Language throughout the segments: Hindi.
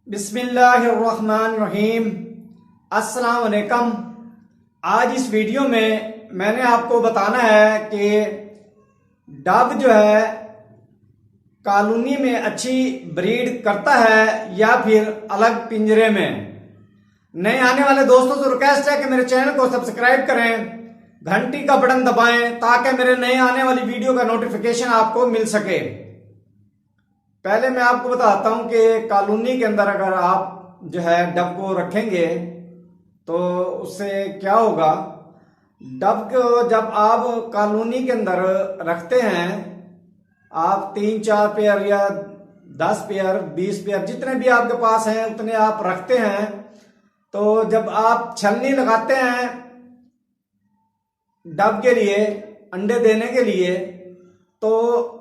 बिस्मिल्लाहिर्रहमानिर्रहीम। अस्सलाम वालेकुम। आज इस वीडियो में मैंने आपको बताना है कि डब जो है कॉलोनी में अच्छी ब्रीड करता है या फिर अलग पिंजरे में। नए आने वाले दोस्तों से रिक्वेस्ट है कि मेरे चैनल को सब्सक्राइब करें, घंटी का बटन दबाएं ताकि मेरे नए आने वाली वीडियो का नोटिफिकेशन आपको मिल सके। पहले मैं आपको बताता हूं कि कॉलोनी के अंदर अगर आप जो है डब को रखेंगे तो उससे क्या होगा। डब को जब आप कॉलोनी के अंदर रखते हैं, आप 3-4 पेयर या 10 पेयर 20 पेयर जितने भी आपके पास हैं उतने आप रखते हैं, तो जब आप छलनी लगाते हैं डब के लिए, अंडे देने के लिए, तो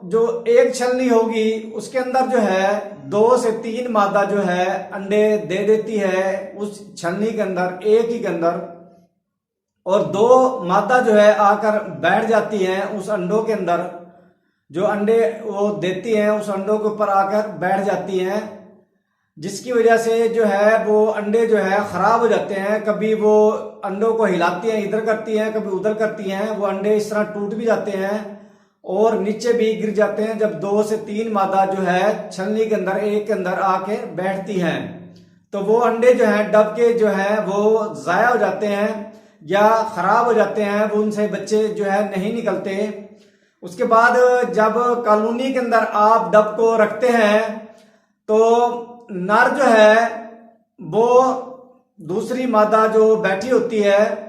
जो एक छलनी होगी उसके अंदर जो है 2 से 3 मादा जो है अंडे दे देती है उस छलनी के अंदर, एक ही के अंदर, और 2 मादा जो है आकर बैठ जाती हैं उस अंडों के अंदर। जो अंडे वो देती हैं उस अंडों के ऊपर आकर बैठ जाती हैं, जिसकी वजह से जो है वो अंडे जो है खराब हो जाते हैं। कभी वो अंडों को हिलाती हैं, इधर करती हैं, कभी उधर करती हैं, वो अंडे इस तरह टूट भी जाते हैं और नीचे भी गिर जाते हैं जब 2 से 3 मादा जो है छलनी के अंदर, एक के अंदर आके बैठती हैं। तो वो अंडे जो हैं डब के जो है वो जाया हो जाते हैं या खराब हो जाते हैं, वो उनसे बच्चे जो है नहीं निकलते। उसके बाद जब कॉलोनी के अंदर आप डब को रखते हैं तो नर जो है वो दूसरी मादा जो बैठी होती है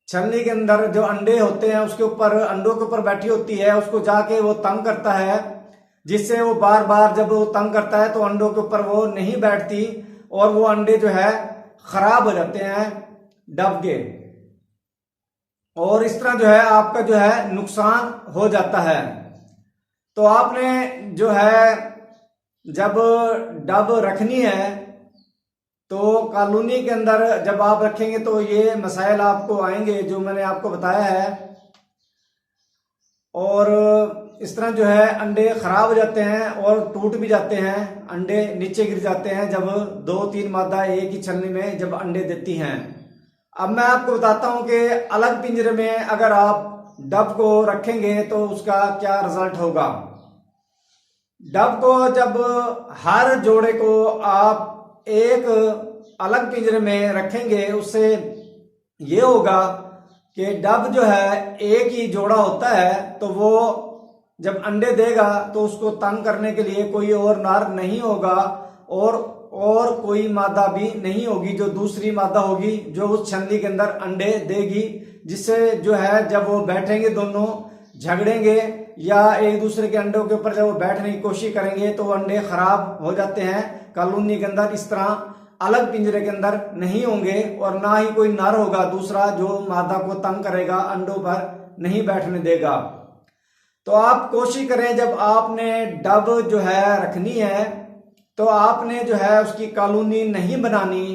छलनी के अंदर, जो अंडे होते हैं उसके ऊपर, अंडों के ऊपर बैठी होती है, उसको जाके वो तंग करता है, जिससे वो बार बार जब वो तंग करता है तो अंडों के ऊपर वो नहीं बैठती और वो अंडे जो है खराब हो जाते हैं डब के, और इस तरह जो है आपका जो है नुकसान हो जाता है। तो आपने जो है जब डब रखनी है तो कॉलोनी के अंदर जब आप रखेंगे तो ये मसाइल आपको आएंगे जो मैंने आपको बताया है, और इस तरह जो है अंडे खराब हो जाते हैं और टूट भी जाते हैं, अंडे नीचे गिर जाते हैं जब 2-3 मादा एक ही छलनी में जब अंडे देती हैं। अब मैं आपको बताता हूं कि अलग पिंजरे में अगर आप डब को रखेंगे तो उसका क्या रिजल्ट होगा। डब को जब हर जोड़े को आप एक अलग पिंजरे में रखेंगे, उससे ये होगा कि डब जो है एक ही जोड़ा होता है, तो वो जब अंडे देगा तो उसको तंग करने के लिए कोई और नर नहीं होगा और कोई मादा भी नहीं होगी जो दूसरी मादा होगी जो उस छलनी के अंदर अंडे देगी, जिससे जो है जब वो बैठेंगे दोनों झगड़ेंगे या एक दूसरे के अंडों के ऊपर जब वो बैठने की कोशिश करेंगे तो वो अंडे खराब हो जाते हैं। कॉलोनी के अंदर इस तरह अलग पिंजरे के अंदर नहीं होंगे और ना ही कोई नर होगा दूसरा जो मादा को तंग करेगा, अंडों पर नहीं बैठने देगा। तो आप कोशिश करें जब आपने डब जो है रखनी है तो आपने जो है उसकी कॉलोनी नहीं बनानी,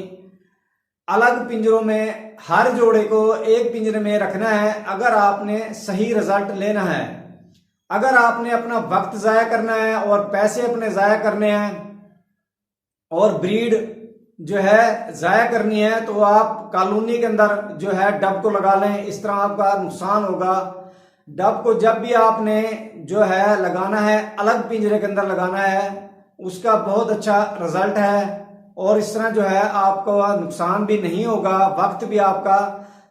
अलग पिंजरों में हर जोड़े को एक पिंजरे में रखना है अगर आपने सही रिजल्ट लेना है। अगर आपने अपना वक्त जाया करना है और पैसे अपने जाया करने हैं और ब्रीड जो है जाया करनी है तो आप कॉलोनी के अंदर जो है डब को लगा लें, इस तरह आपका नुकसान होगा। डब को जब भी आपने जो है लगाना है अलग पिंजरे के अंदर लगाना है, उसका बहुत अच्छा रिजल्ट है और इस तरह जो है आपको नुकसान भी नहीं होगा, वक्त भी आपका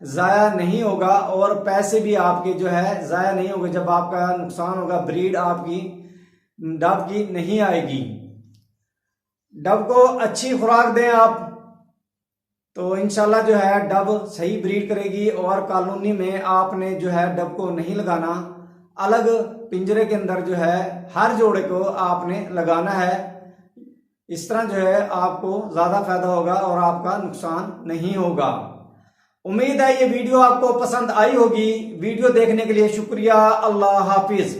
जाया नहीं होगा और पैसे भी आपके जो है जाया नहीं होंगे। जब आपका नुकसान होगा, ब्रीड आपकी डब की नहीं आएगी। डब को अच्छी खुराक दें आप तो इंशाल्लाह जो है डब सही ब्रीड करेगी और कॉलोनी में आपने जो है डब को नहीं लगाना, अलग पिंजरे के अंदर जो है हर जोड़े को आपने लगाना है। इस तरह जो है आपको ज्यादा फायदा होगा और आपका नुकसान नहीं होगा। उम्मीद है ये वीडियो आपको पसंद आई होगी। वीडियो देखने के लिए शुक्रिया। अल्लाह हाफिज।